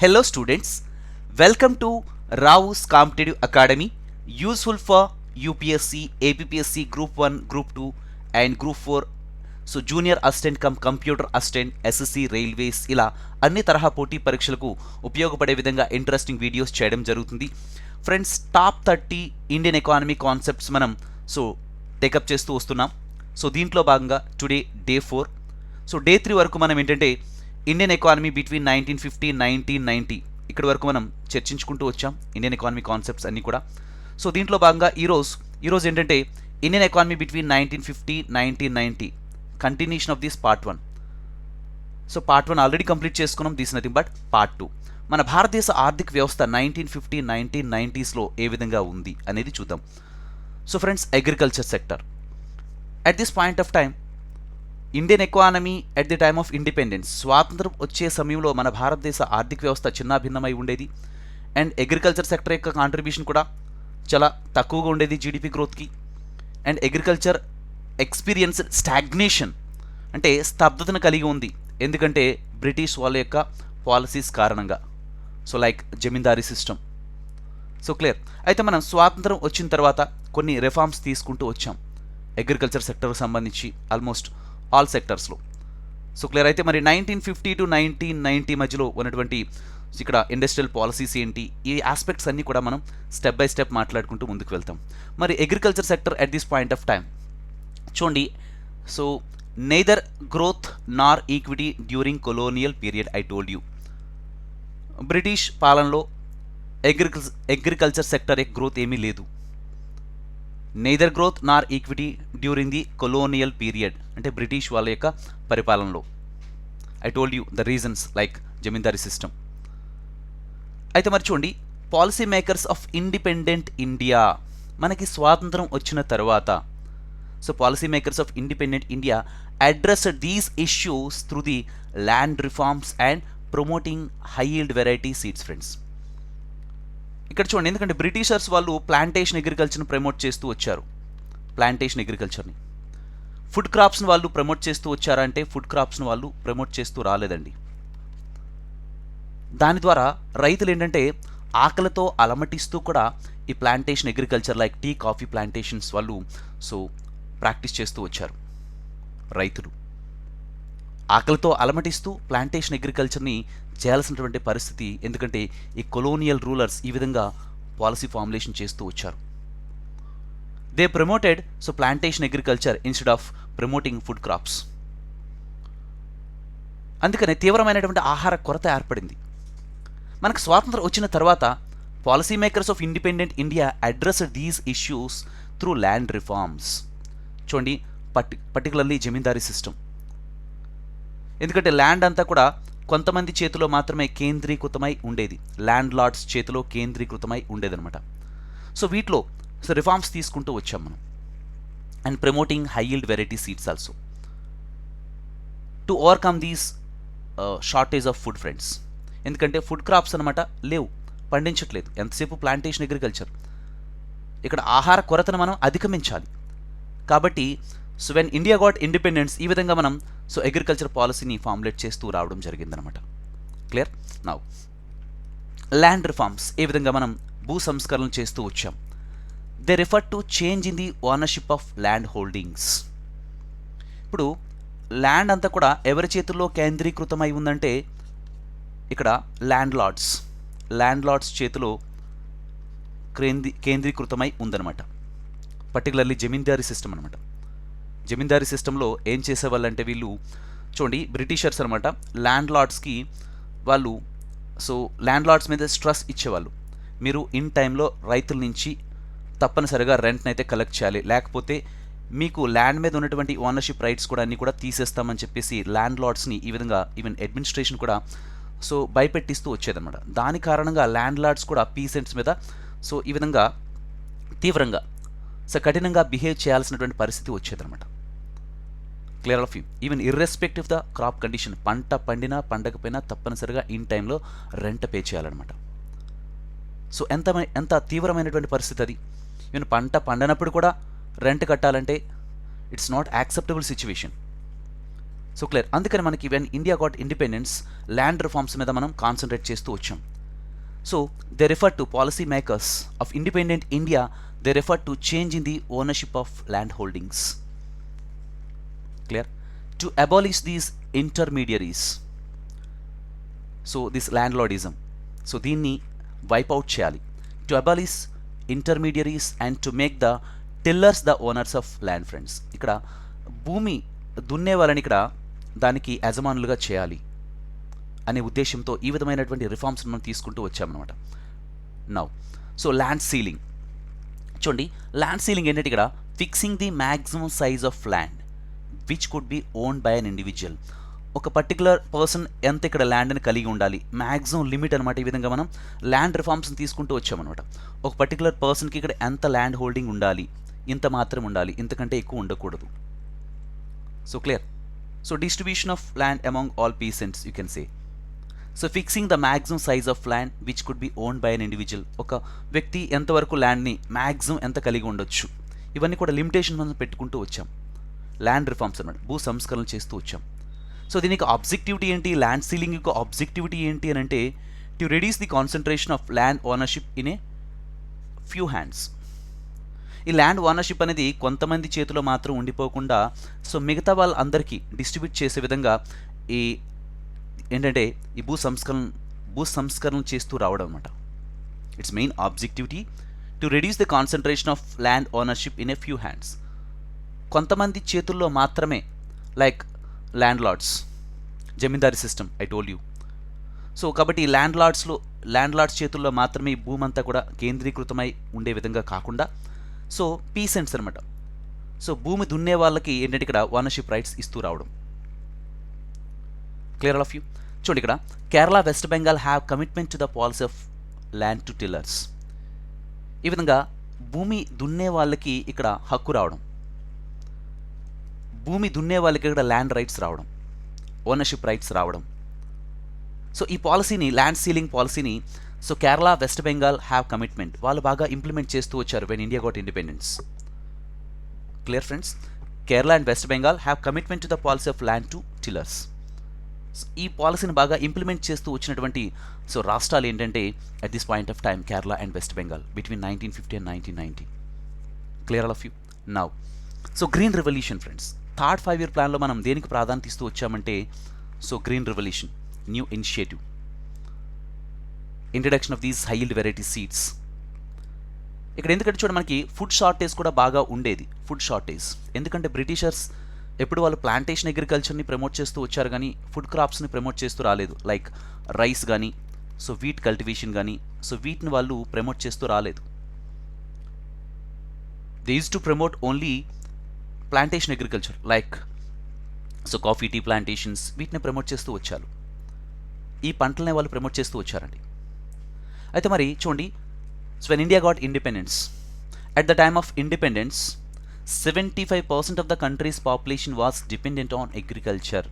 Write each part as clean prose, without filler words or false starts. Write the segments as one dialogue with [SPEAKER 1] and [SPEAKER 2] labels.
[SPEAKER 1] Hello students, welcome to Rao's Competitive Academy, useful for UPSC, APPSC, Group 1, Group 2 and Group 4. So junior assistant cum computer assistant, SSC, railways ఇలా అన్ని తరహా పోటీ పరీక్షలకు ఉపయోగపడే విధంగా interesting videos చేయడం జరుగుతుంది. Friends, top 30 Indian economy concepts మనం టేకప్ చేస్తూ వస్తున్నాం. సో దీంట్లో భాగంగా టుడే డే 4. సో డే 3 వరకు మనం ఏంటంటే ఇండియన్ ఎకానమీ బిట్వీన్ 1950 1990 ఇక్కడ వరకు మనం చర్చించుకుంటూ వచ్చాం ఇండియన్ ఎకానమీ కాన్సెప్ట్స్ అన్నీ కూడా. సో దీంట్లో భాగంగా ఈరోజు ఏంటంటే Indian economy between 1950 1990 continuation of this part 1. So part 1 already complete చేసుకున్నాం, దిస్ నథింగ్ బట్ పార్ట్ 2. మన భారతదేశ ఆర్థిక వ్యవస్థ 1950 1990స్లో ఏ విధంగా ఉంది అనేది చూద్దాం. So friends, agriculture sector at this point of time, Indian economy at the time of independence, స్వాతంత్రం వచ్చే సమయంలో మన భారతదేశ ఆర్థిక వ్యవస్థ చిన్నాభిన్నమై ఉండేది. అండ్ అగ్రికల్చర్ సెక్టర్ యొక్క కాంట్రిబ్యూషన్ కూడా చాలా తక్కువగా ఉండేది జీడిపి గ్రోత్కి. అండ్ అగ్రికల్చర్ ఎక్స్పీరియన్స్ స్టాగ్నేషన్, అంటే స్తబ్దతను కలిగి ఉంది, ఎందుకంటే బ్రిటిష్ వాళ్ళ యొక్క పాలసీస్ కారణంగా. సో లైక్ జమీందారీ సిస్టమ్. So clear. అయితే మనం స్వాతంత్రం వచ్చిన తర్వాత కొన్ని రిఫార్మ్స్ తీసుకుంటూ వచ్చాం అగ్రికల్చర్ సెక్టర్కి సంబంధించి ఆల్మోస్ట్ ఆల్ సెక్టర్స్లో. So clear. అయితే మరి 1950 to 1990 మధ్యలో ఉన్నటువంటి ఇక్కడ ఇండస్ట్రియల్ పాలసీస్ ఏంటి, ఈ ఆస్పెక్ట్స్ అన్నీ కూడా మనం స్టెప్ బై స్టెప్ మాట్లాడుకుంటూ ముందుకు వెళ్తాం. మరి agriculture sector at this point of time చూడండి. So neither growth Nar equity during colonial period, I told you. British పాలనలో అగ్రికల్చర్ సెక్టర్ యొక్క గ్రోత్ ఏమీ లేదు. Neither growth Nar equity during the colonial period, అంటే బ్రిటిష్ వాళ్ళ యొక్క పరిపాలనలో. I told you the reasons like zamindari system. అయితే మరి చూడండి, policy makers of independent India, మనకి స్వాతంత్రం వచ్చిన తర్వాత so policy makers of independent India addressed these issues through the land reforms and promoting high yield variety seeds. Friends, ఇక్కడ చూడండి, ఎందుకంటే బ్రిటిషర్స్ వాళ్ళు ప్లాంటేషన్ అగ్రికల్చర్ని ప్రమోట్ చేస్తూ వచ్చారు. ప్లాంటేషన్ అగ్రికల్చర్ని, ఫుడ్ క్రాప్స్ని వాళ్ళు ప్రమోట్ చేస్తూ వచ్చారంటే ఫుడ్ క్రాప్స్ని వాళ్ళు ప్రమోట్ చేస్తూ రాలేదండి. దాని ద్వారా రైతులు ఏంటంటే ఆకలితో అలమటిస్తూ కూడా ఈ plantation agriculture like tea, coffee plantations వాళ్ళు ప్రాక్టీస్ చేస్తూ వచ్చారు. రైతులు ఆకలితో అలమటిస్తూ ప్లాంటేషన్ అగ్రికల్చర్ని చేయాల్సినటువంటి పరిస్థితి, ఎందుకంటే ఈ కొలోనియల్ రూలర్స్ ఈ విధంగా పాలసీ ఫార్ములేషన్ చేస్తూ వచ్చారు. They promoted plantation agriculture instead of promoting food crops. అందుకనే తీవ్రమైనటువంటి ఆహార కొరత ఏర్పడింది. మనకు స్వాతంత్రం వచ్చిన తర్వాత policy makers of independent India addressed these issues through land reforms. చూడండి, పర్టికులర్లీ జమీందారీ సిస్టమ్, ఎందుకంటే ల్యాండ్ అంతా కూడా కొంతమంది చేతిలో మాత్రమే కేంద్రీకృతమై ఉండేది, ల్యాండ్ లార్డ్స్ చేతిలో కేంద్రీకృతమై ఉండేదన్నమాట. సో వీటిలో రిఫార్మ్స్ తీసుకుంటూ వచ్చాం మనం. And promoting high yield variety seeds also to overcome these shortage of food. Friends, ఎందుకంటే ఫుడ్ క్రాప్స్ అనమాట లేవు, పండించట్లేదు, ఎంతసేపు ప్లాంటేషన్ అగ్రికల్చర్. ఇక్కడ ఆహార కొరతను మనం అధిగమించాలి. కాబట్టి వెన్ ఇండియా గాట్ ఇండిపెండెన్స్, ఈ విధంగా మనం అగ్రికల్చర్ పాలసీని ఫార్ములేట్ చేస్తూ రావడం జరిగిందనమాట. క్లియర్. నౌ ల్యాండ్ రిఫార్మ్స్, ఏ విధంగా మనం భూ సంస్కరణలు చేస్తూ వచ్చాం. They refer to change in the ownership of land holdings. ఇప్పుడు ల్యాండ్ అంతా కూడా ఎవరి చేతుల్లో కేంద్రీకృతమై ఉందంటే ఇక్కడ ల్యాండ్ లార్డ్స్ చేతిలో కేంద్రీకృతమై ఉందన్నమాట. పర్టికులర్లీ జమీందారీ సిస్టమ్ అనమాట. జమీందారీ సిస్టంలో ఏం చేసేవాళ్ళంటే వీళ్ళు చూడండి, బ్రిటిషర్స్ అనమాట ల్యాండ్ లార్డ్స్కి వాళ్ళు ల్యాండ్ లార్డ్స్ మీద స్ట్రెస్ ఇచ్చేవాళ్ళు. మీరు ఇన్ టైంలో రైతుల నుంచి తప్పనిసరిగా రెంట్ని అయితే కలెక్ట్ చేయాలి, లేకపోతే మీకు ల్యాండ్ మీద ఉన్నటువంటి ఓనర్షిప్ రైట్స్ కూడా అన్నీ కూడా తీసేస్తామని చెప్పేసి ల్యాండ్ లార్డ్స్ని ఈ విధంగా ఈవెన్ అడ్మినిస్ట్రేషన్ కూడా భయపెట్టిస్తూ వచ్చేదన్నమాట. దాని కారణంగా ల్యాండ్ లార్డ్స్ కూడా పీసెంట్స్ మీద ఈ విధంగా తీవ్రంగా కఠినంగా బిహేవ్ చేయాల్సినటువంటి పరిస్థితి వచ్చేదన్నమాట. Clear of you. Even irrespective the crop condition, పంట పండినా పండకపోయినా తప్పనిసరిగా ఇన్ టైంలో రెంట్ పే చేయాలన్నమాట. సో ఎంత తీవ్రమైనటువంటి పరిస్థితి అది. ఈవెన్ పంట పండనప్పుడు కూడా రెంట్ కట్టాలంటే it's not acceptable situation. So clear. అందుకని మనకి when India got independence land reforms మీద మనం కాన్సన్ట్రేట్ చేస్తూ వచ్చాం. So they refer to policy makers of independent India, they refer to change in the ownership of land holdings. Clear. To abolish these intermediaries, so this landlordism, so దీన్ని wipe out చేయాలి. To abolish intermediaries and to make the tillers the owners of land. Friends, ఇక్కడ భూమి దున్నే వాళ్ళని ఇక్కడ దానికి యజమానులుగా చేయాలి అనే ఉద్దేశంతో ఈ విధమైనటువంటి రిఫార్మ్స్ మనం తీసుకుంటూ వచ్చామన్నమాట. నౌ సో ల్యాండ్ సీలింగ్ చూడండి. ల్యాండ్ సీలింగ్ ఏంటంటే ఇక్కడ fixing the maximum size of land which could B owned by an individual. ఒక పర్టికులర్ పర్సన్ ఎంత ఇక్కడ ల్యాండ్ని కలిగి ఉండాలి, మ్యాక్సిమం లిమిట్ అనమాట. ఈ విధంగా మనం ల్యాండ్ రిఫార్మ్స్ని తీసుకుంటూ వచ్చామన్నమాట. ఒక పర్టికులర్ పర్సన్కి ఇక్కడ ఎంత ల్యాండ్ హోల్డింగ్ ఉండాలి, ఇంత మాత్రం ఉండాలి, ఇంతకంటే ఎక్కువ ఉండకూడదు. So clear. So distribution of land among all peasants you can say. So fixing the maximum size of land which could B owned by an individual. ఒక వ్యక్తి ఎంతవరకు ల్యాండ్ని మ్యాక్సిమం ఎంత కలిగి ఉండొచ్చు, ఇవన్నీ కూడా లిమిటేషన్ మనం పెట్టుకుంటూ వచ్చాం. ల్యాండ్ రిఫార్మ్స్ అన్నమాట, భూ సంస్కరణ చేస్తూ వచ్చాం. సో దీనికి ఆబ్జెక్టివిటీ ఏంటి, ల్యాండ్ సీలింగ్ యొక్క ఆబ్జెక్టివిటీ ఏంటి అని అంటే to reduce the concentration of land ownership in a few hands. ఈ ల్యాండ్ ఓనర్షిప్ అనేది కొంతమంది చేతిలో మాత్రం ఉండిపోకుండా సో మిగతా వాళ్ళందరికీ డిస్ట్రిబ్యూట్ చేసే విధంగా ఈ ఏంటంటే ఈ భూ సంస్కరణ చేస్తూ రావడం అనమాట. Its main objectivity to reduce the concentration of land ownership in a few hands. కొంతమంది చేతుల్లో మాత్రమే, like landlords, zamindari system I told you. So కాబట్టి ల్యాండ్ లార్డ్స్ చేతుల్లో మాత్రమే ఈ భూమి అంతా కూడా కేంద్రీకృతమై ఉండే విధంగా కాకుండా సో పీసెంట్స్ అనమాట, సో భూమి దున్నే వాళ్ళకి ఏంటంటే ఇక్కడ ఓనర్షిప్ రైట్స్ ఇస్తూ రావడం. Clear all of you. చూడండి ఇక్కడ Kerala, west Bengal have commitment to the policy of land to tillers. ఈ విధంగా భూమి దున్నే వాళ్ళకి ఇక్కడ హక్కు రావడం, భూమి దున్నే వాళ్ళకి ఇక్కడ ల్యాండ్ రైట్స్ రావడం, ఓనర్షిప్ రైట్స్ రావడం. సో ఈ పాలసీని, ల్యాండ్ సీలింగ్ పాలసీని so Kerala, west Bengal have commitment, వాళ్ళు బాగా ఇంప్లిమెంట్ చేస్తూ వచ్చారు when India got independence. Clear friends. Kerala and west Bengal have commitment to the policy of land to tillers. ఈ పాలసీని బాగా ఇంప్లిమెంట్ చేస్తూ వచ్చినటువంటి సో రాష్ట్రాలు ఏంటంటే at this point of time Kerala and west Bengal between 1950 and 1990. Clear all of you. Now so green revolution friends, third 5 year ప్లాన్లో మనం దేనికి ప్రాధాన్యత ఇస్తూ వచ్చామంటే so green revolution, new initiative, introduction of these high yield variety seeds. ఇక్కడ ఎందుకంటే చూడ మనకి ఫుడ్ షార్టేజ్ కూడా బాగా ఉండేది. ఫుడ్ షార్టేజ్ ఎందుకంటే బ్రిటిషర్స్ ఎప్పుడు వాళ్ళు ప్లాంటేషన్ అగ్రికల్చర్ని ప్రమోట్ చేస్తూ వచ్చారు కానీ ఫుడ్ క్రాప్స్ని ప్రమోట్ చేస్తూ రాలేదు. లైక్ రైస్ కానీ సో వీట్ కల్టివేషన్ కానీ సో వీటిని వాళ్ళు ప్రమోట్ చేస్తూ రాలేదు. They use to promote only plantation agriculture, like so coffee, tea plantations, వీటిని ప్రమోట్ చేస్తూ వచ్చారు. ఈ పంటలనే వాళ్ళు ప్రమోట్ చేస్తూ వచ్చారండి. అయితే మరి చూడండి, so when India got independence, at the time of independence 75% of the country's population was dependent on agriculture.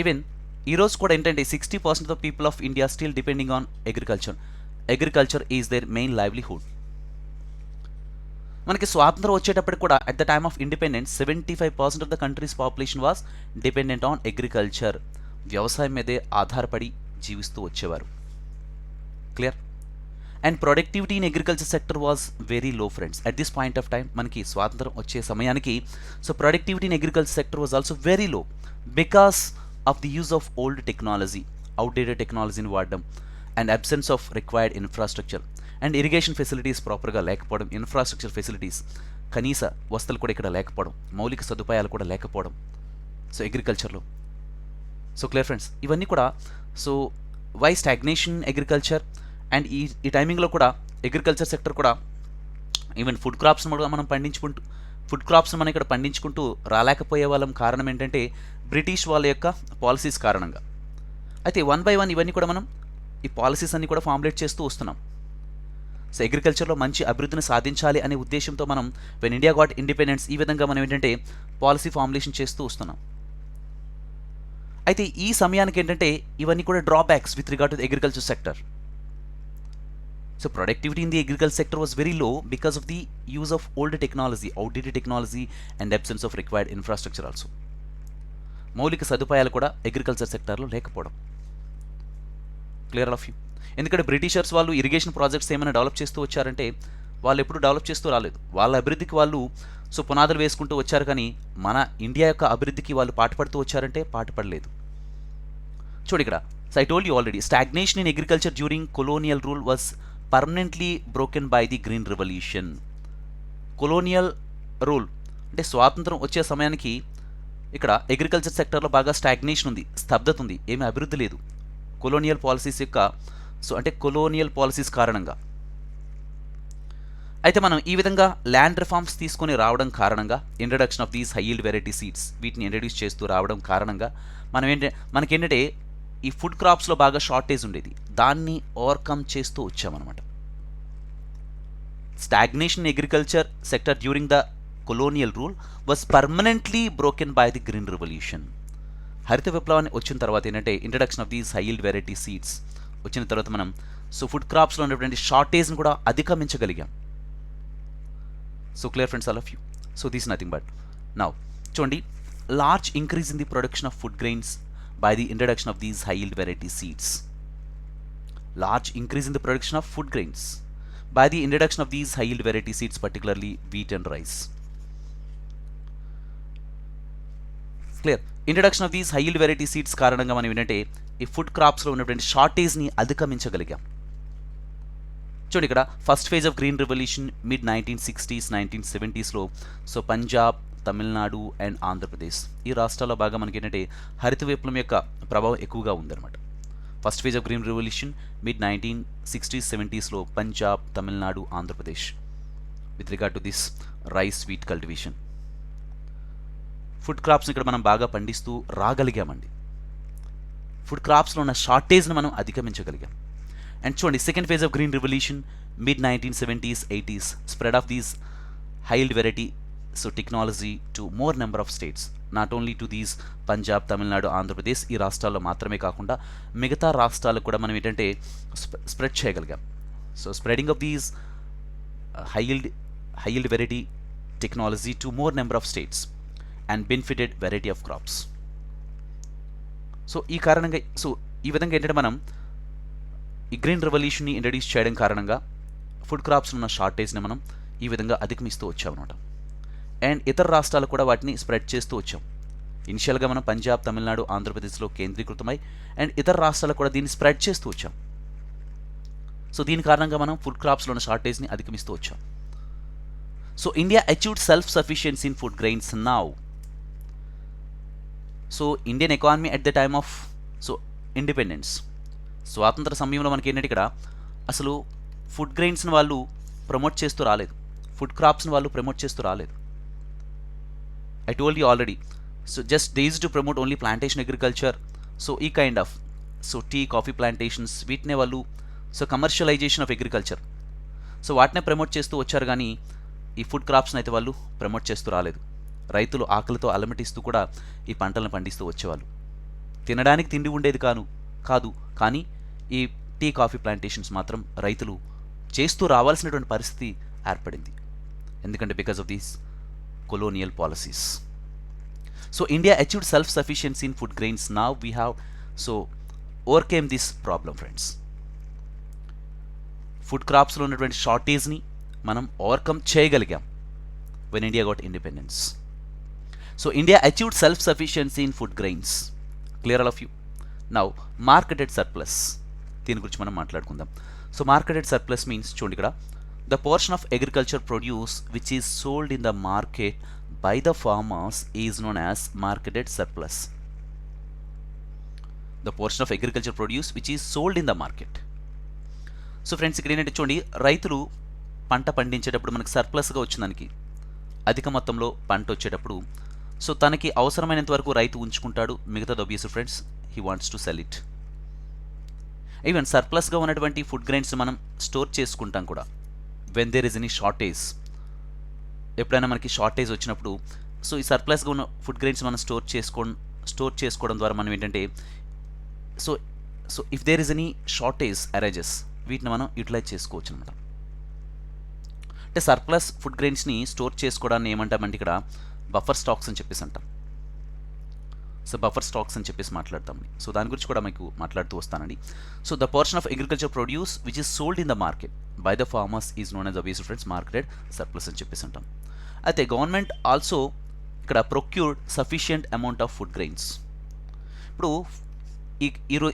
[SPEAKER 1] Even ఈరోజు కూడా ఏంటంటే 60% of the people of India still depending on agriculture. Agriculture is their main livelihood. మనకి స్వాతంత్రం వచ్చేటప్పటికి కూడా at the time of independence 75% of the country's population was dependent on agriculture. వ్యవసాయం మీదే ఆధారపడి జీవిస్తూ వచ్చేవారు. Clear. And productivity in agriculture sector was very low friends. At this point of time మనకి స్వాతంత్రం వచ్చే సమయానికి so productivity in agriculture sector was also very low because of the use of old technology, outdated టెక్నాలజీని వాడడం, and absence of required infrastructure and irrigation facilities ప్రాపర్గా లేకపోవడం, infrastructure facilities, కనీస వసతులు కూడా ఇక్కడ లేకపోవడం, మౌలిక సదుపాయాలు కూడా లేకపోవడం సో అగ్రికల్చర్లో. సో క్లియర్ ఫ్రెండ్స్, ఇవన్నీ కూడా so why stagnation agriculture. And ఈ టైమింగ్లో కూడా అగ్రికల్చర్ సెక్టర్ కూడా ఈవెన్ ఫుడ్ క్రాప్స్ మనం మనం ఇక్కడ పండించుకుంటూ రాలేకపోయే వాళ్ళం. కారణం ఏంటంటే బ్రిటిష్ వాళ్ళ యొక్క పాలసీస్ కారణంగా. అయితే 1 by 1 ఇవన్నీ కూడా మనం ఈ పాలసీస్ అన్ని కూడా ఫార్ములేట్ చేస్తూ వస్తున్నాం. సో అగ్రికల్చర్లో మంచి అభివృద్ధిని సాధించాలి అనే ఉద్దేశంతో మనం వెన్ ఇండియా గాట్ ఇండిపెండెన్స్ ఈ విధంగా మనం ఏంటంటే పాలసీ ఫార్ములేషన్ చేస్తూ వస్తున్నాం. అయితే ఈ సమయానికి ఏంటంటే ఇవన్నీ కూడా drawbacks with regard to the agriculture sector. So productivity in the agriculture sector was very low because of the use of old technology, outdated technology and absence of required infrastructure also. మౌలిక సదుపాయాలు కూడా agriculture సెక్టార్లో లేకపోవడం. Clear of you. ఎందుకంటే Britishers వాళ్ళు irrigation projects ఏమైనా develop చేస్తూ వచ్చారంటే వాళ్ళు ఎప్పుడు డెవలప్ చేస్తూ రాలేదు. వాళ్ళ అభివృద్ధికి వాళ్ళు పునాదులు వేసుకుంటూ వచ్చారు, కానీ మన ఇండియా యొక్క అభివృద్ధికి వాళ్ళు పాటుపడుతూ వచ్చారంటే పాటుపడలేదు. చూడు ఇక్కడ, so I told you already, stagnation in agriculture during colonial rule was permanently broken by the green revolution. Colonial rule అంటే స్వాతంత్రం వచ్చే సమయానికి ఇక్కడ అగ్రికల్చర్ సెక్టర్లో బాగా స్టాగ్నేషన్ ఉంది, స్తబ్దత ఉంది, ఏమీ అభివృద్ధి లేదు. కొలోనియల్ పాలసీస్ యొక్క అంటే కొలోనియల్ పాలసీస్ కారణంగా. అయితే మనం ఈ విధంగా ల్యాండ్ రిఫార్మ్స్ తీసుకొని రావడం కారణంగా, introduction of these high yield variety seeds వీటిని ఇంట్రడ్యూస్ చేస్తూ రావడం కారణంగా మనకేంటంటే ఈ ఫుడ్ క్రాప్స్లో బాగా షార్టేజ్ ఉండేది, దాన్ని ఓవర్కమ్ చేస్తూ వచ్చామన్నమాట. Stagnation agriculture sector during the colonial rule was permanently broken by the green revolution. హరిత విప్లవాన్ని వచ్చిన తర్వాత ఏంటంటే introduction of these high yield variety seeds వచ్చిన తర్వాత మనం ఫుడ్ క్రాప్స్లో ఉన్నటువంటి షార్టేజ్ని కూడా అధిగమించగలిగాం. So clear friends, all of you. So this nothing but now చూడండి, large increase in the production of food grains by the introduction of these high yield variety seeds. Large increase in the production of food grains by the introduction of these high yield variety seeds, particularly wheat and rice. Clear? Introduction of these high yield variety seeds కారణంగా మనం ఏంటంటే ఈ food క్రాప్స్లో ఉన్నటువంటి షార్టేజ్ని అధిగమించగలిగాం. చూడండి ఇక్కడ, first phase of green revolution mid 1960s 1970sలో పంజాబ్, తమిళనాడు అండ్ ఆంధ్రప్రదేశ్ ఈ రాష్ట్రాల్లో బాగా మనకి ఏంటంటే హరిత విప్లవం యొక్క ప్రభావం ఎక్కువగా ఉందన్నమాట. First phase of green revolution mid 1960s 70sలో Punjab, Tamil Nadu, Andhra Pradesh with regard to this rice wheat cultivation. Food క్రాప్స్ని ఇక్కడ మనం బాగా పండిస్తూ రాగలిగామండి. ఫుడ్ క్రాప్స్లో ఉన్న షార్టేజ్ని మనం అధిగమించగలిగాం. అండ్ చూడండి, second phase of green revolution mid 1970s 80s spread of these high yield variety technology to more number of states, not only to these Punjab, Tamil Nadu, Andhra Pradesh ఈ రాష్ట్రాల్లో మాత్రమే కాకుండా మిగతా రాష్ట్రాలకు కూడా మనం ఏంటంటే స్ప్రెడ్ చేయగలిగాం. So spreading of these high yield variety technology to more number of states and benefited variety of crops. So ఈ కారణంగా ఈ విధంగా ఏంటంటే మనం ఈ గ్రీన్ రెవల్యూషన్ని ఇంట్రడ్యూస్ చేయడం కారణంగా ఫుడ్ క్రాప్స్ ఉన్న షార్టేజ్ని మనం ఈ విధంగా అధిగమిస్తూ వచ్చామన్నమాట. అండ్ ఇతర రాష్ట్రాలు కూడా వాటిని స్ప్రెడ్ చేస్తూ వచ్చాం. ఇనిషియల్గా మనం పంజాబ్, తమిళనాడు, ఆంధ్రప్రదేశ్లో కేంద్రీకృతమై అండ్ ఇతర రాష్ట్రాలకు కూడా దీన్ని స్ప్రెడ్ చేస్తూ వచ్చాం. సో దీని కారణంగా మనం ఫుడ్ క్రాప్స్లో ఉన్న షార్టేజ్ని అధిగమిస్తూ వచ్చాం. So India achieved self sufficiency in food grains now. So Indian economy at the time of independence, స్వాతంత్ర సమయంలో మనకి ఏంటంటే ఇక్కడ అసలు ఫుడ్ గ్రెయిన్స్ని వాళ్ళు ప్రమోట్ చేస్తూ రాలేదు, ఫుడ్ క్రాప్స్ని వాళ్ళు ప్రమోట్ చేస్తూ రాలేదు. I told you already. So just they used to promote only plantation agriculture. So ఈ kind of tea, coffee plantations వీటినే వాళ్ళు కమర్షియలైజేషన్ ఆఫ్ అగ్రికల్చర్ వాటినే ప్రమోట్ చేస్తూ వచ్చారు, కానీ ఈ ఫుడ్ క్రాప్స్ని అయితే వాళ్ళు ప్రమోట్ చేస్తూ రాలేదు. రైతులు ఆకలితో అలమటిస్తూ కూడా ఈ పంటలను పండిస్తూ వచ్చేవాళ్ళు. తినడానికి తిండి ఉండేది కాదు, కానీ ఈ టీ, కాఫీ ప్లాంటేషన్స్ మాత్రం రైతులు చేస్తూ రావాల్సినటువంటి పరిస్థితి ఏర్పడింది. ఎందుకంటే because of these colonial policies. So India achieved self-sufficiency in food grains. Now we have overcame this problem, friends. Food crops లో ఉన్నటువంటి షార్టేజ్ని మనం ఓవర్కమ్ చేయగలిగాం when India got independence. So India achieved self-sufficiency in food grains. Clear all of you? Now marketed surplus, దీని గురించి మనం మాట్లాడుకుందాం. So marketed surplus means చూడండి ఇక్కడ, the portion of agriculture produce which is sold in the market by the farmers is known as marketed surplus. The portion of agriculture produce which is sold in the market. So friends ఇక్కడ ఏంటంటే చూడండి, రైతులు పంట పండించేటప్పుడు మనకి సర్ప్లస్గా వచ్చిందానికి అధిక మొత్తంలో పంట వచ్చేటప్పుడు తనకి అవసరమైనంత వరకు రైతు ఉంచుకుంటాడు, మిగతాది obviously friends he wants to sell it. Even సర్ప్లస్గా ఉన్నటువంటి ఫుడ్ గ్రెయిన్స్ మనం స్టోర్ చేసుకుంటాం కూడా when there is any shortage. ఎప్పుడైనా మనకి షార్టేజ్ వచ్చినప్పుడు ఈ సర్ప్లస్గా ఉన్న ఫుడ్ గ్రెయిన్స్ మనం స్టోర్ చేసుకోవడం ద్వారా మనం ఏంటంటే if there is any shortage arises వీటిని మనం యూటిలైజ్ చేసుకోవచ్చు అనమాట. అంటే సర్ప్లస్ ఫుడ్ గ్రెయిన్స్ని స్టోర్ చేసుకోవడాన్ని ఏమంటామంటే ఇక్కడ బఫర్ స్టాక్స్ అని చెప్పేసి అంటాం. సో బఫర్ స్టాక్స్ అని చెప్పేసి మాట్లాడతాం. సో దాని గురించి కూడా మీకు మాట్లాడుతూ వస్తానండి. So the portion of agriculture produce which is sold in the market by the farmers is known as obviously friends marketed surplus అని చెప్పేసి అంటాం. అయితే గవర్నమెంట్ ఆల్సో ఇక్కడ procured sufficient amount of food grains. ఇప్పుడు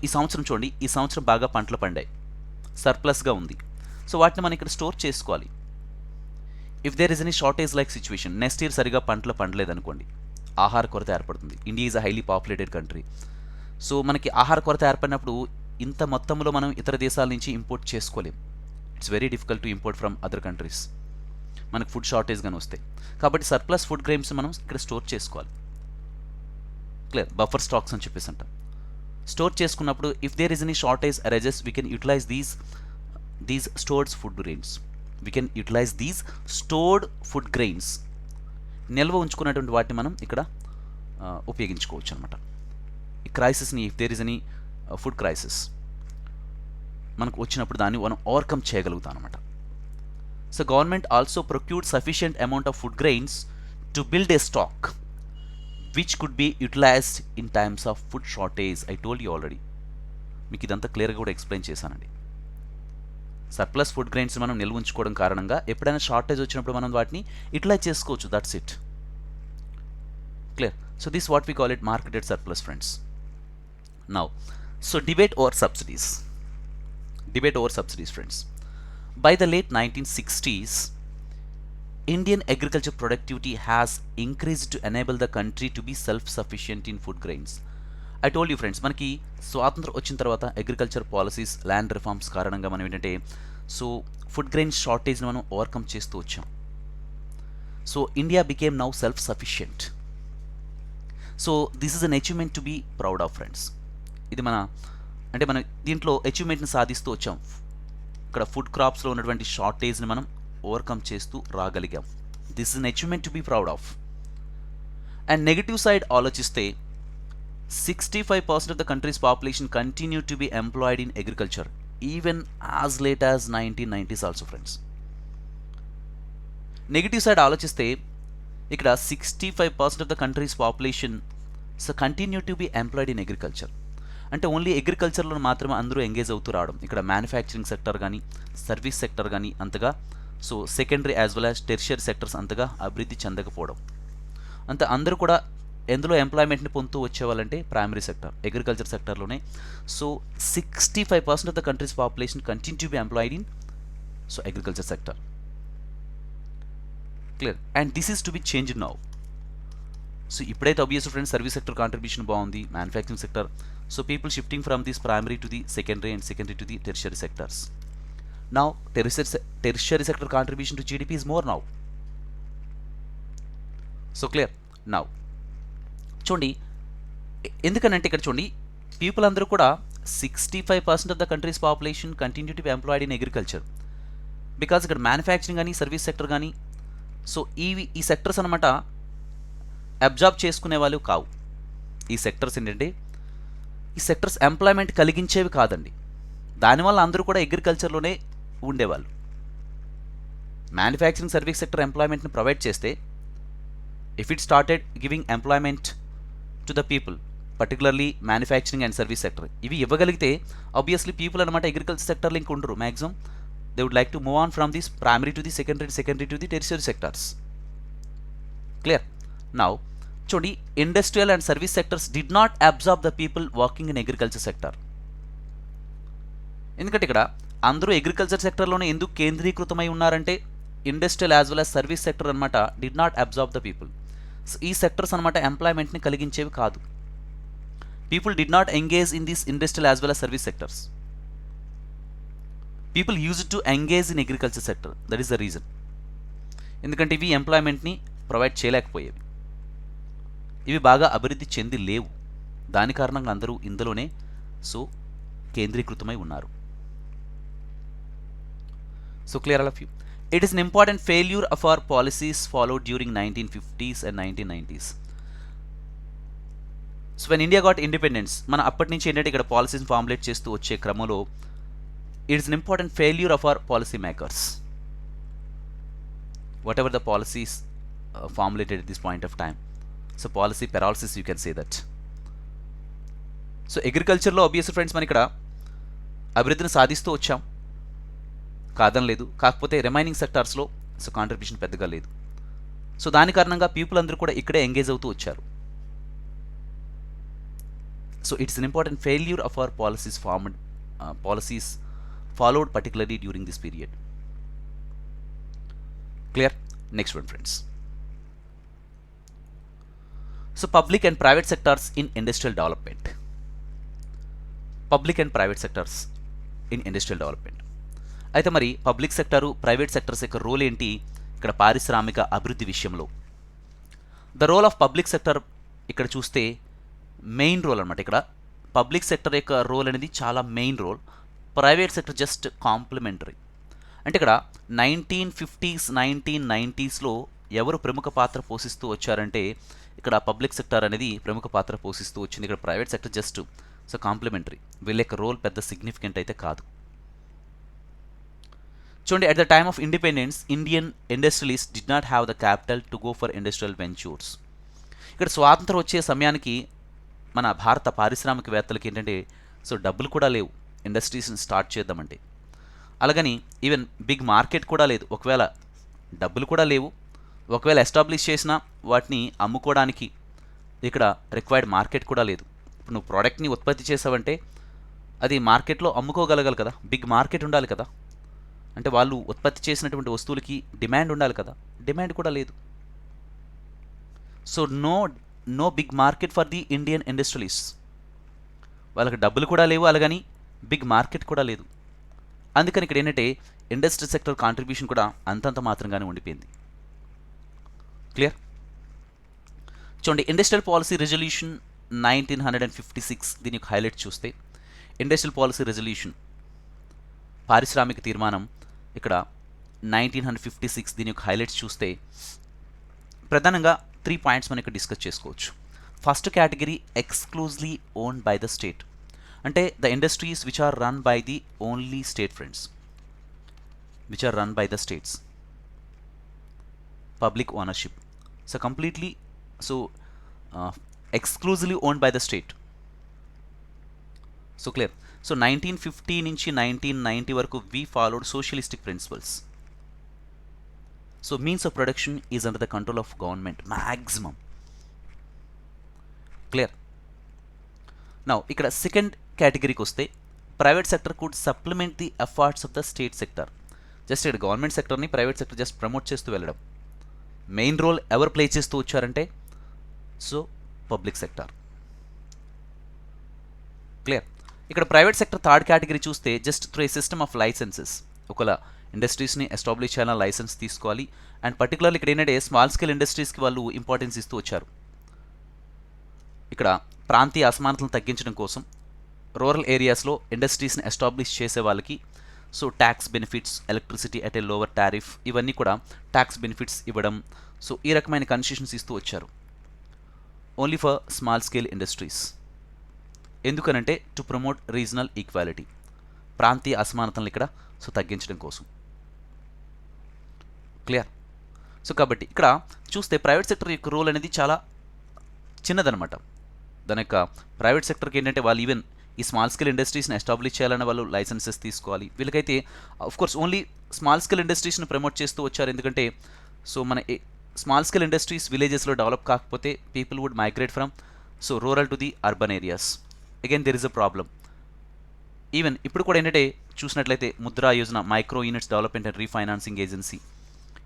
[SPEAKER 1] ఈ సంవత్సరం చూడండి, ఈ సంవత్సరం బాగా పంటలు పండాయి, సర్ప్లస్గా ఉంది. సో వాటిని మనం ఇక్కడ స్టోర్ చేసుకోవాలి. If there is any shortage like situation, next year సరిగా పంటలు పండలేదనుకోండి, ఆహార కొరత ఏర్పడుతుంది. India is a highly populated country. So మనకి ఆహార కొరత ఏర్పడినప్పుడు ఇంత మొత్తంలో మనం ఇతర దేశాల నుంచి ఇంపోర్ట్ చేసుకోలేం. It's very difficult to import from other countries. మనకు ఫుడ్ షార్టేజ్ కానీ వస్తాయి. కాబట్టి సర్ప్లస్ ఫుడ్ గ్రెయిన్స్ మనం ఇక్కడ స్టోర్ చేసుకోవాలి. క్లియర్, బఫర్ స్టాక్స్ అని చెప్పేసి అంటాం. స్టోర్ చేసుకున్నప్పుడు if there is any shortage arises we can utilise these stored food grains. We can utilise these stored food grains. నిల్వ ఉంచుకున్నటువంటి వాటిని మనం ఇక్కడ ఉపయోగించుకోవచ్చు అనమాట. ఈ క్రైసిస్ని, if there is any food crisis మనకు వచ్చినప్పుడు దాన్ని మనం ఓవర్కమ్ చేయగలుగుతాం అనమాట. So government also procured sufficient amount of food grains to build a stock which could be utilised in times of food shortage. I told you already, మీకు ఇదంతా క్లియర్గా కూడా ఎక్స్ప్లెయిన్ చేశానండి. సర్ప్లస్ ఫుడ్ గ్రెయిన్స్ మనం నిల్వ ఉంచుకోవడం కారణంగా ఎప్పుడైనా షార్టేజ్ వచ్చినప్పుడు మనం వాటిని యూటిలైజ్ చేసుకోవచ్చు. That's it. Clear. So this what we call it marketed surplus friends. Now so debate over subsidies friends. By the late 1960s, Indian agriculture productivity has increased to enable the country to be self-sufficient in food grains. I told you friends, మనకి స్వాతంత్రం వచ్చిన తర్వాత agriculture policies, land reforms కారణంగా మనం ఏంటంటే so food grain షార్టేజ్ని మనం overcome చేస్తూ వచ్చాం. So India became now self sufficient. So this is an achievement to be proud of friends. ఇది మన దీంట్లో అచీవ్మెంట్ని సాధిస్తూ వచ్చాం. ఇక్కడ ఫుడ్ క్రాప్స్లో ఉన్నటువంటి షార్టేజ్ని మనం ఓవర్కమ్ చేస్తూ రాగలిగాం. This is an achievement to be proud of. And negative side ఆలోచిస్తే 65% of the country's population continue to be employed in agriculture even as late as 1990s also friends. Negative side ఆలోచిస్తే ఇక్కడ 65% of the country's population continue to be employed in agriculture. అంటే only అగ్రికల్చర్లో మాత్రమే అందరూ engage అవుతూ రావడం. ఇక్కడ manufacturing sector కానీ, సర్వీస్ సెక్టర్ కానీ అంతగా, so secondary as well as tertiary sectors అంతగా అభివృద్ధి చెందకపోవడం. అంతే అందరూ కూడా ఎందులో ఎంప్లాయ్మెంట్ని పొందుతూ వచ్చేవాళ్ళంటే ప్రైమరీ సెక్టర్, అగ్రికల్చర్ సెక్టర్లోనే. So 65% of the country's population continue to be employed in so agriculture sector. Clear. And this is to be change now. So ఇప్పుడైతే obvious friends service sector contribution బాగుంది, manufacturing sector. So people shifting from this primary to the secondary and secondary to the tertiary sectors. Now tertiary sector contribution to GDP is more now. So clear. Now చూడండి, ఎందుకనంటే ఇక్కడ చూడండి, people అందరూ కూడా 65% of the country's population continue to be employed in agriculture. Because ఇక్కడ manufacturing కానీ, service sector కానీ, so ఈ సెక్టర్స్ అనమాట అబ్జార్బ్ చేసుకునే వాళ్ళు కావు. ఈ సెక్టర్స్ ఏంటంటే ఈ సెక్టర్స్ ఎంప్లాయ్మెంట్ కలిగించేవి కాదండి. దానివల్ల అందరూ కూడా అగ్రికల్చర్లోనే ఉండేవాళ్ళు. మ్యానుఫ్యాక్చరింగ్ సర్వీస్ సెక్టర్ ఎంప్లాయ్మెంట్ని ప్రొవైడ్ చేస్తే, if it started giving employment to the people, particularly manufacturing and service sector, ఇవి ఇవ్వగలిగితే ఆబ్వియస్లీ పీపుల్ అనమాట అగ్రికల్చర్ సెక్టర్లో ఇంక ఉండరు. Maximum they would like to move on from this primary to the secondary to the tertiary sectors. Clear. Now చూడండి, industrial and service sectors did not absorb the people working in agriculture sector. ఎందుకంటే ఇక్కడ అందరూ agriculture సెక్టర్లోనే ఎందుకు కేంద్రీకృతమై ఉన్నారంటే, industrial as well as service sector అనమాట did not absorb the people. ఈ sectors అనమాట ఎంప్లాయ్మెంట్ని కలిగించేవి కాదు. People did not engage in this industrial as well as service sectors. People use to engage in agriculture sector. That is the reason. ఎందుకంటే ఇవి ఎంప్లాయ్మెంట్ని provide చేయలేకపోయేవి, ఇవి బాగా అభివృద్ధి చెంది లేవు. దాని కారణంగా అందరూ ఇందులోనే సో కేంద్రీకృతమై ఉన్నారు. So clear all of you. It is an important failure of our policies followed during 1950s and 1990s. So when India got independence, మన అప్పటి నుంచి ఏంటంటే ఇక్కడ పాలసీస్ ఫార్ములేట్ చేస్తూ వచ్చే క్రమంలో it is an important failure of hour policy makers. What ever the policies formulated at this point of time. So policy paralysis, you can say that. So అగ్రికల్చర్లో obvious friends మనం ఇక్కడ అభివృద్ధిని సాధిస్తూ వచ్చాం, కాదని లేదు. కాకపోతే రిమైనింగ్ సెక్టార్స్లో సో కాంట్రిబ్యూషన్ పెద్దగా లేదు. సో దాని కారణంగా పీపుల్ అందరూ కూడా ఇక్కడే ఎంగేజ్ అవుతూ వచ్చారు. So it's an important failure of our policies followed particularly during this period. Clear? Next one friends. So public and private sectors in industrial development. Public and private sectors in industrial development. అయితే మరి public sector, private sectors యొక్క role ఏంటి ఇక్కడ పారిశ్రామిక అభివృద్ధి విషయంలో? The role of public sector ఇక్కడ చూస్తే మెయిన్ రోల్ అనమాట. ఇక్కడ పబ్లిక్ సెక్టర్ యొక్క రోల్ అనేది చాలా main role, private sector just complementary. అంటే ఇక్కడ 1950s 1990sలో ఎవరు ప్రముఖ పాత్ర పోషిస్తూ వచ్చారంటే ఇక్కడ పబ్లిక్ సెక్టర్ అనేది ప్రముఖ పాత్ర పోషిస్తూ వచ్చింది. ఇక్కడ private sector just so complementary, వీళ్ళ యొక్క రోల్ పెద్ద సిగ్నిఫికెంట్ అయితే కాదు. చూడండి, at the time of independence Indian industrialist did not have the capital to go for industrial ventures. ఇక్కడ స్వాతంత్రం వచ్చే సమయానికి మన భారత పారిశ్రామికవేత్తలకి ఏంటంటే సో డబ్బులు కూడా లేవు ఇండస్ట్రీస్ని స్టార్ట్ చేద్దామంటే. అలాగని ఈవెన్ బిగ్ మార్కెట్ కూడా లేదు. ఒకవేళ డబ్బులు కూడా లేవు, ఒకవేళ ఎస్టాబ్లిష్ చేసినా వాటిని అమ్ముకోవడానికి ఇక్కడ రిక్వైర్డ్ మార్కెట్ కూడా లేదు. ఇప్పుడు నువ్వు ప్రోడక్ట్ని ఉత్పత్తి చేసావంటే అది మార్కెట్లో అమ్ముకోగలగాలి కదా, బిగ్ మార్కెట్ ఉండాలి కదా. అంటే వాళ్ళు ఉత్పత్తి చేసినటువంటి వస్తువులకి డిమాండ్ ఉండాలి కదా, డిమాండ్ కూడా లేదు. So no big market for the Indian industrialist. వాళ్ళకి డబ్బులు కూడా లేవు, అలాగని బిగ్ మార్కెట్ కూడా లేదు. అందుకని ఇక్కడ ఏంటంటే ఇండస్ట్రీ సెక్టర్ కాంట్రిబ్యూషన్ కూడా అంతంత మాత్రంగానే ఉండిపోయింది. క్లియర్? చూడండి, ఇండస్ట్రియల్ పాలసీ రెజల్యూషన్ 1956 దీని యొక్క హైలైట్ చూస్తే, ఇండస్ట్రియల్ పాలసీ రెజల్యూషన్ పారిశ్రామిక తీర్మానం ఇక్కడ 1956 దీని యొక్క హైలైట్స్ చూస్తే ప్రధానంగా 3 పాయింట్స్ మనం ఇక్కడ డిస్కస్ చేసుకోవచ్చు. First category exclusively owned by the state. అంటే the industries which are run by the only state friends, which are run by the states, public ownership. So completely so exclusively owned by the state. So clear? So 1950 నుంచి 1990 వరకు we followed socialistic principles. So means of production is under the control of government maximum. Clear? Now ఇక్కడ second కేటగిరీకి వస్తే private sector could supplement the efforts of the state sector. Just ఇక్కడ government సెక్టర్ని private sector just promote చేస్తూ వెళ్ళడం. Main role ఎవరు play చేస్తూ వచ్చారంటే సో పబ్లిక్ సెక్టర్. క్లియర్? ఇక్కడ ప్రైవేట్ సెక్టర్ థర్డ్ కేటగిరీ చూస్తే just through a system of licences. ఒకవేళ ఇండస్ట్రీస్ని ఎస్టాబ్లిష్ చేయాలని లైసెన్స్ తీసుకోవాలి. అండ్ పర్టికులర్లీ ఇక్కడ ఏంటంటే స్మాల్ స్కేల్ ఇండస్ట్రీస్కి వాళ్ళు ఇంపార్టెన్స్ ఇస్తూ వచ్చారు. ఇక్కడ ప్రాంతీయ అసమానతలను తగ్గించడం కోసం రూరల్ ఏరియాస్లో ఇండస్ట్రీస్ని ఎస్టాబ్లిష్ చేసే వాళ్ళకి so tax benefits, electricity at a lower tariff, ఇవన్నీ కూడా ట్యాక్స్ బెనిఫిట్స్ ఇవ్వడం. సో ఈ రకమైన కన్సెషన్స్ ఇస్తూ వచ్చారు only for small scale industries. ఎందుకనంటే టు ప్రమోట్ రీజనల్ ఈక్వాలిటీ, ప్రాంతీయ అసమానతలను ఇక్కడ సో తగ్గించడం కోసం. క్లియర్? సో కాబట్టి ఇక్కడ చూస్తే ప్రైవేట్ సెక్టర్ యొక్క రోల్ అనేది చాలా చిన్నదనమాట. దాని యొక్క ప్రైవేట్ సెక్టర్కి ఏంటంటే వాళ్ళు ఈవెన్ ఈ స్మాల్ స్కేల్ ఇండస్ట్రీస్ని ఎస్టాబ్లిష్ చేయాలని వాళ్ళు లైసెన్సెస్ తీసుకోవాలి. వీళ్ళకైతే కోర్స్ ఓన్లీ స్మాల్ స్కేల్ ఇండస్ట్రీస్ని ప్రమోట్ చేస్తూ వచ్చారు. ఎందుకంటే సో మన స్మాల్ స్కేల్ ఇండస్ట్రీస్ విలేజెస్లో డెవలప్ కాకపోతే people would migrate from so rural to the urban areas. Again there is a problem. Even ఇప్పుడు కూడా ఏంటంటే చూసినట్లయితే Mudra Yojana, micro units development and refinancing agency,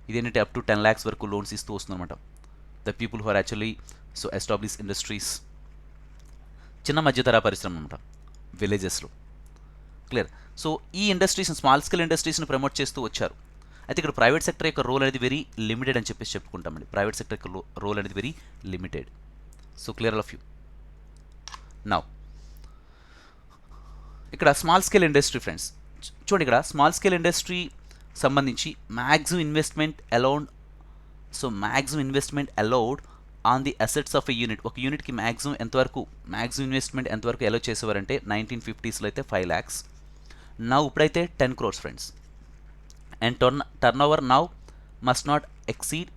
[SPEAKER 1] ఇదేంటంటే అప్ టు 10 lakhs వరకు లోన్స్ ఇస్తూ వస్తుందన్నమాట. The people who are actually so establish industries, చిన్న మధ్యతర పరిశ్రమ అనమాట విలేజెస్లో. క్లియర్? సో ఈ ఇండస్ట్రీస్ స్మాల్ స్కేల్ ఇండస్ట్రీస్ని ప్రమోట్ చేస్తూ వచ్చారు. అయితే ఇక్కడ ప్రైవేట్ సెక్టర్ యొక్క రోల్ అనేది వెరీ లిమిటెడ్ అని చెప్పేసి చెప్పుకుంటామండి. ప్రైవేట్ సెక్టర్ యొక్క రోల్ అనేది very limited. So clear of you. Now ఇక్కడ స్మాల్ స్కేల్ ఇండస్ట్రీ ఫ్రెండ్స్ చూడండి, ఇక్కడ స్మాల్ స్కేల్ ఇండస్ట్రీ సంబంధించి maximum investment allowed on the assets of a unit. ఒక యూనిట్కి మ్యాక్సిమం ఇన్వెస్ట్మెంట్ ఎంతవరకు అలౌ చేసేవారంటే 1950sలో అయితే 5 lakhs. నౌ ఇప్పుడైతే 10 crores friends. And turn over now must not exceed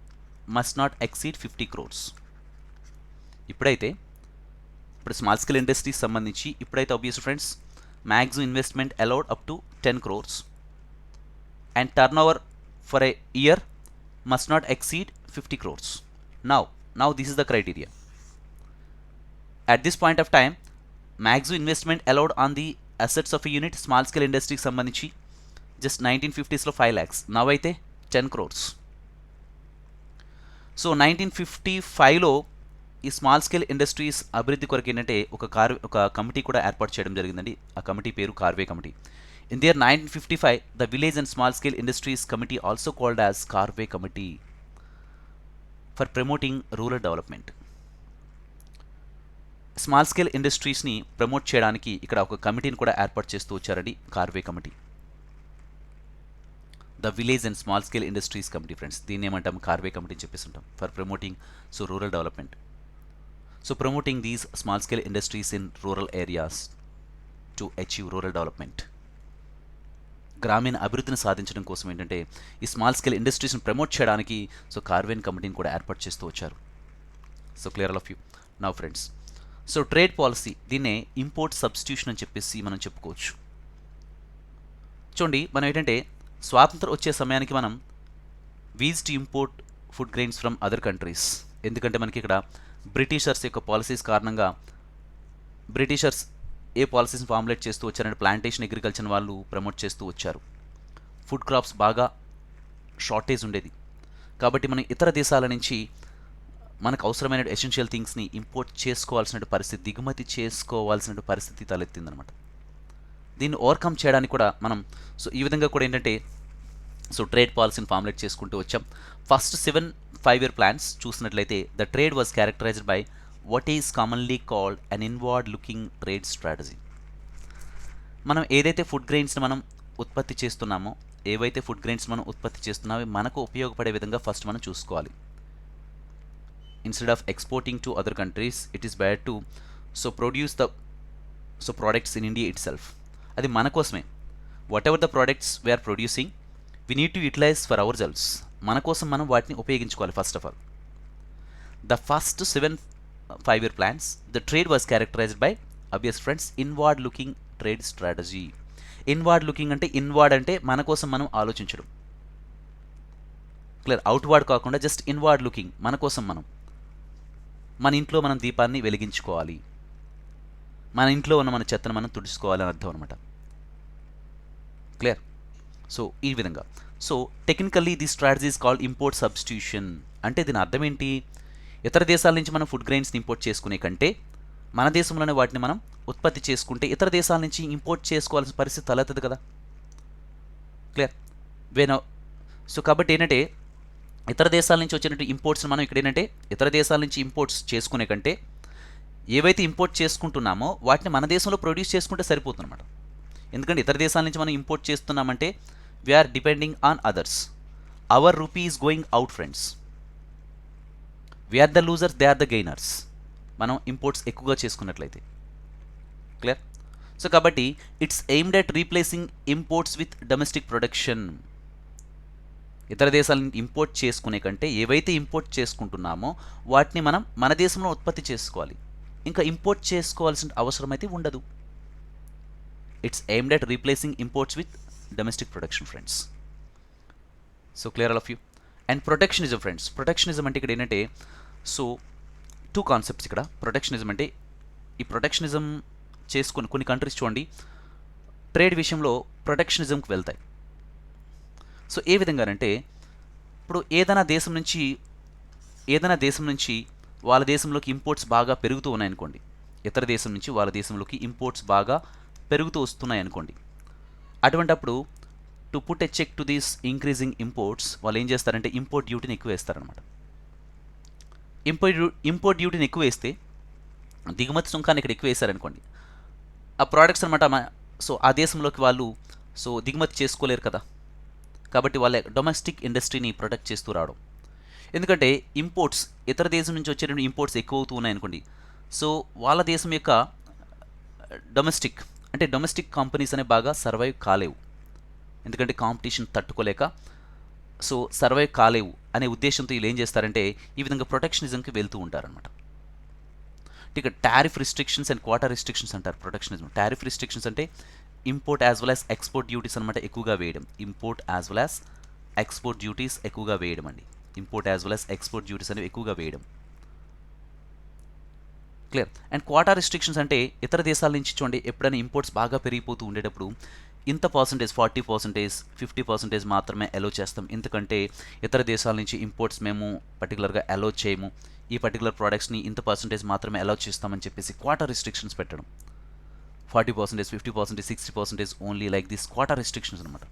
[SPEAKER 1] 50 crores. ఇప్పుడైతే ఇప్పుడు స్మాల్ స్కేల్ ఇండస్ట్రీస్ సంబంధించి ఇప్పుడైతే obvious friends maximum investment allowed up to 10 crores and turnover for a year must not exceed 50 crores. Now this is the criteria. At this point of time, maximum investment allowed on the assets of a unit small scale industry కి సంబంధించి just 1950s లో 5 lakhs, now అయితే 10 crores. So 1955లో ఈ small scale industries అభివృద్ధి కొరకు ఏంటంటే ఒక committee కూడా ఏర్పాటు చేయడం జరిగిందండి. ఆ కమిటీ పేరు Karve committee. In the year 1955 the village and small scale industries committee also called as Karve committee for promoting rural development. Small scale ఇండస్ట్రీస్ని ప్రమోట్ చేయడానికి ఇక్కడ ఒక కమిటీని కూడా ఏర్పాటు చేస్తూ వచ్చారండి, Karve committee. The village and small scale industries committee friends, దీన్ని ఏమంటాం కార్వే కమిటీ అని చెప్పేసి ఉంటాం. For promoting rural development. So promoting these small scale industries in rural areas to achieve rural development. గ్రామీణ అభివృద్ధిని సాధించడం కోసం ఏంటంటే ఈ స్మాల్ స్కేల్ ఇండస్ట్రీస్ని ప్రమోట్ చేయడానికి కార్వేన్ కమిటీని కూడా ఏర్పాటు చేస్తూ వచ్చారు. So clear all of you. Now friends, so trade policy, దీన్నే ఇంపోర్ట్ సబ్స్టిట్యూషన్ అని చెప్పేసి మనం చెప్పుకోవచ్చు. చూడండి, మనం ఏంటంటే స్వాతంత్రం వచ్చే సమయానికి మనం was to import food grains from other countries. ఎందుకంటే మనకి ఇక్కడ బ్రిటిషర్స్ యొక్క పాలసీస్ కారణంగా బ్రిటిషర్స్ ఏ పాలసీస్ని ఫార్ములేట్ చేస్తూ వచ్చారంటే ప్లాంటేషన్ అగ్రికల్చర్ వాళ్ళు ప్రమోట్ చేస్తూ వచ్చారు. ఫుడ్ క్రాప్స్ బాగా షార్టేజ్ ఉండేది కాబట్టి మనం ఇతర దేశాల నుంచి మనకు అవసరమైన ఎసెన్షియల్ థింగ్స్ని ఇంపోర్ట్ చేసుకోవాల్సిన పరిస్థితి, దిగుమతి చేసుకోవాల్సిన పరిస్థితి తలెత్తిందనమాట. దీన్ని ఓవర్కమ్ చేయడానికి కూడా మనం ఈ విధంగా కూడా ఏంటంటే ట్రేడ్ పాలసీని ఫార్ములేట్ చేసుకుంటూ వచ్చాం. ఫస్ట్ 7 5-year ప్లాన్స్ చూసినట్లయితే the trade was characterised by what is commonly called an inward looking trade strategy. మనం ఏదైతే ఫుడ్ గ్రెయిన్స్ని మనం ఉత్పత్తి చేస్తున్నామో, మనకు ఉపయోగపడే విధంగా ఫస్ట్ మనం చూసుకోవాలి. Instead of exporting to other countries, it is better to produce the products in India itself. అది మన కోసమే. Whatever the products we are producing we need to utilize for ourselves. మన కోసం మనం వాటిని ఉపయోగించుకోవాలి. First of all the first 7 5-year plans, the trade was characterized by obvious friends inward looking trade strategy. Inward looking అంటే inward అంటే మన కోసం మనం ఆలోచించడం. క్లియర్, అవుట్వార్డ్ కాకుండా జస్ట్ ఇన్వార్డ్ లుకింగ్, మన కోసం మనం, మన ఇంట్లో మనం దీపాన్ని వెలిగించుకోవాలి, మన ఇంట్లో ఉన్న మన చెత్తను మనం తుడుచుకోవాలి అని అర్థం అనమాట. క్లియర్. సో ఈ విధంగా technically the strategy is called import substitution. అంటే దీని అర్థం ఏంటి? ఇతర దేశాల నుంచి మనం ఫుడ్ గ్రెయిన్స్ని ఇంపోర్ట్ చేసుకునే కంటే మన దేశంలోనే వాటిని మనం ఉత్పత్తి చేసుకుంటే ఇతర దేశాల నుంచి ఇంపోర్ట్ చేసుకోవాల్సిన పరిస్థితి తలెత్తదు కదా. క్లియర్. కాబట్టి ఏంటంటే ఇతర దేశాల నుంచి వచ్చినట్టు ఇంపోర్ట్స్ని మనం ఇక్కడ ఏంటంటే ఇతర దేశాల నుంచి ఇంపోర్ట్స్ చేసుకునే కంటే ఏవైతే ఇంపోర్ట్ చేసుకుంటున్నామో వాటిని మన దేశంలో ప్రొడ్యూస్ చేసుకుంటే సరిపోతుందన్నమాట. ఎందుకంటే ఇతర దేశాల నుంచి మనం ఇంపోర్ట్ చేస్తున్నామంటే we are depending on others. Our rupee is going out friends. We are the losers, they are the gainers. మనం ఇంపోర్ట్స్ ఎక్కువగా చేసుకున్నట్లయితే. క్లియర్. కాబట్టి it's aimed at replacing imports with domestic production. ఇతర దేశాలను ఇంపోర్ట్ చేసుకునే కంటే ఏవైతే ఇంపోర్ట్ చేసుకుంటున్నామో వాటిని మనం మన దేశంలో ఉత్పత్తి చేసుకోవాలి. ఇంకా ఇంపోర్ట్ చేసుకోవాల్సిన అవసరం అయితే ఉండదు. It's aimed at replacing imports with domestic production friends. So clear all of you. And protectionism friends. Protectionism అంటే ఇక్కడ ఏంటంటే 2 కాన్సెప్ట్స్ ఇక్కడ. ప్రొటెక్షనిజం అంటే ఈ ప్రొటెక్షనిజం చేసుకుని కొన్ని కంట్రీస్ చూడండి ట్రేడ్ విషయంలో ప్రొటెక్షనిజంకి వెళ్తాయి. ఏ విధంగానంటే ఇప్పుడు ఏదైనా దేశం నుంచి వాళ్ళ దేశంలోకి ఇంపోర్ట్స్ బాగా పెరుగుతూ ఉన్నాయనుకోండి, ఇతర దేశం నుంచి వాళ్ళ దేశంలోకి ఇంపోర్ట్స్ బాగా పెరుగుతూ వస్తున్నాయి అనుకోండి. అటువంటప్పుడు to put a check to these increasing imports వాళ్ళు ఏం చేస్తారంటే ఇంపోర్ట్ డ్యూటీని ఎక్కువ వేస్తారనమాట. ఇంపోర్ట్ డ్యూటీని ఎక్కువ వేస్తే దిగుమతి సుంకాన్ని ఇక్కడ ఎక్కువ వేశారనుకోండి, ఆ ప్రోడక్ట్స్ అనమాట ఆ దేశంలోకి వాళ్ళు దిగుమతి చేసుకోలేరు కదా. కాబట్టి వాళ్ళ డొమెస్టిక్ ఇండస్ట్రీని ప్రొటెక్ట్ చేస్తూ రావడం. ఎందుకంటే ఇంపోర్ట్స్ ఇతర దేశం నుంచి వచ్చే ఇంపోర్ట్స్ ఎక్కువ అవుతూ ఉన్నాయనుకోండి, వాళ్ళ దేశం యొక్క డొమెస్టిక్ కంపెనీస్ అనేవి బాగా సర్వైవ్ కాలేవు. ఎందుకంటే కాంపిటీషన్ తట్టుకోలేక సర్వైవ్ కాలేవు అనే ఉద్దేశంతో వీళ్ళు ఏం చేస్తారంటే ఈ విధంగా ప్రొటెక్షనిజంకి వెళ్తూ ఉంటారనమాట. ఇక tariff restrictions and quota restrictions అంటారు ప్రొటెక్షనిజం. టారిఫ్ రిస్ట్రిక్షన్స్ అంటే import as well as export duties అనమాట ఎక్కువగా వేయడం. Import as well as export duties ఎక్కువగా వేయడం అండి. Import as well as export duties అనేవి ఎక్కువగా వేయడం. క్లియర్. అండ్ క్వాటా రిస్ట్రిక్షన్స్ అంటే ఇతర దేశాల నుంచి చూడండి ఎప్పుడైనా ఇంపోర్ట్స్ బాగా పెరిగిపోతూ ఉండేటప్పుడు ఇంత పర్సంటేజ్ 40%, 50% మాత్రమే అలో చేస్తాం, ఎందుకంటే ఇతర దేశాల నుంచి ఇంపోర్ట్స్ మేము పర్టికులర్గా అలో చేయము, ఈ పర్టికులర్ ప్రోడక్ట్స్ని ఇంత పర్సంటేజ్ మాత్రమే అలో చేస్తామని చెప్పేసి క్వాటా రిస్ట్రిక్షన్స్ పెట్టడం. 40%, 50%, 60% only like this quota restrictions అనమాట.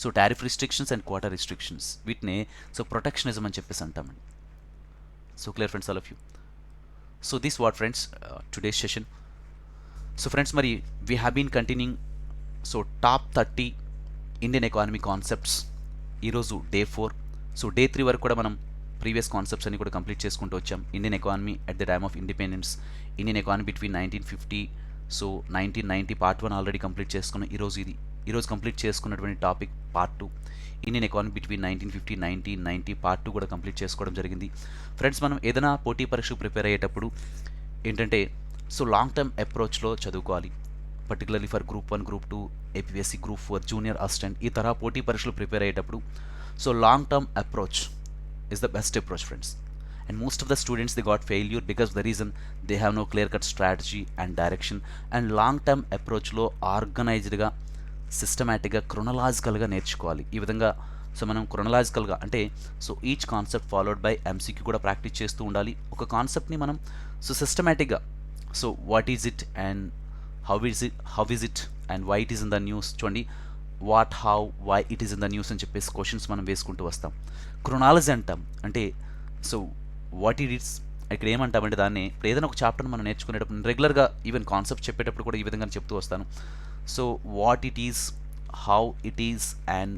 [SPEAKER 1] So tariff restrictions and quota restrictions వీటినే సో ప్రొటెక్షనిజం అని చెప్పేసి అంటామండి. So clear friends, all of you. So this what friends today's session. So friends మరి we have been continuing so top 30 Indian economy concepts. ఈరోజు day 4. So day 3 వరకు కూడా మనం previous concepts అన్ని కూడా కంప్లీట్ చేసుకుంటూ వచ్చాం. Indian economy at the time of independence, Indian economy between 1950 so 1990 part 1 already complete చేసుకున్నాం. ఈరోజు కంప్లీట్ చేసుకున్నటువంటి topic part 2, Indian economy between 1950 1990 part 2 కూడా కంప్లీట్ చేసుకోవడం జరిగింది. ఫ్రెండ్స్ మనం ఏదైనా పోటీ పరీక్షకు ప్రిపేర్ అయ్యేటప్పుడు ఏంటంటే సో లాంగ్ టర్మ్ అప్రోచ్లో చదువుకోవాలి. Particularly for group 1, group 2, APSC group 4, junior assistant ఈ తరహా పోటీ పరీక్షలు ప్రిపేర్ అయ్యేటప్పుడు so long term approach is the best approach, friends. And most of the students, they got failure because the reason they have no clear cut strategy and direction. And long term approach లో ఆర్గనైజ్డ్గా సిస్టమేటిక్గా క్రొనలాజికల్గా నేర్చుకోవాలి. ఈ విధంగా so మనం క్రొనలాజికల్గా అంటే so each concept followed by MCQ కూడా practice చేస్తూ ఉండాలి. ఒక కాన్సెప్ట్ని మనం సో సిస్టమేటిక్గా so what is it and how is it and why it is in the news. చూడండి, what, how, why it is in the news అని చెప్పేసి క్వశ్చన్స్ మనం వేసుకుంటూ వస్తాం. క్రొనాలజీ అంటాం అంటే సో వాట్ ఇట్ ఈస్ ఇక్కడ ఏమంటామంటే దాన్ని ఇప్పుడు ఏదైనా ఒక చాప్టర్ని మనం నేర్చుకునేటప్పుడు రెగ్యులర్గా ఈవెన్ కాన్సెప్ట్ చెప్పేటప్పుడు కూడా ఈ విధంగా చెప్తూ వస్తాను. So what it is, how it is and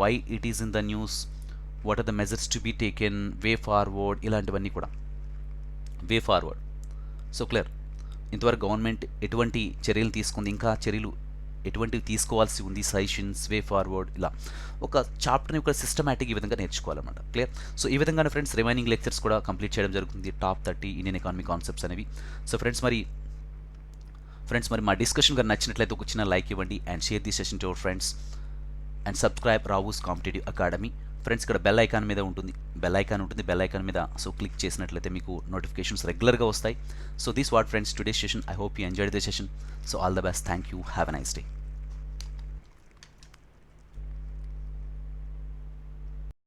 [SPEAKER 1] why it is in the news, what are the measures to be taken, way forward, ఇలాంటివన్నీ కూడా. వే ఫార్వర్డ్ సో క్లియర్, ఇంతవరకు గవర్నమెంట్ ఎటువంటి చర్యలు తీసుకుంది, ఇంకా చర్యలు ఎటువంటివి తీసుకోవాల్సి ఉంది, సజెషన్స్, వే ఫార్వర్డ్, ఇలా ఒక చాప్టర్ని ఒక సిస్టమేటిక్ ఈ విధంగా నేర్చుకోవాలన్నమాట. క్లియర్. సో ఈ విధంగానే ఫ్రెండ్స్ రిమైనింగ్ లెక్చర్స్ కూడా కంప్లీట్ చేయడం జరుగుతుంది, టాప్ 30 ఇండియన్ ఎకానమీ కాన్సెప్ట్స్ అనేవి. సో ఫ్రెండ్స్ మరి మా డిస్కషన్ గారు నచ్చినట్లయితే ఒక చిన్న లైక్ ఇవ్వండి and share the session to your friends and subscribe Rao's competitive academy. Friends ఇక్కడ బెల్ ఐకాన్ మీద ఉంటుంది, బెల్ ఐకాన్ మీద సో క్లిక్ చేసినట్లయితే మీకు నోటిఫికేషన్స్ రెగ్యులర్గా వస్తాయి. So this what friends today session. I hope you enjoyed the session. So all the best. Thank you. Have a nice day.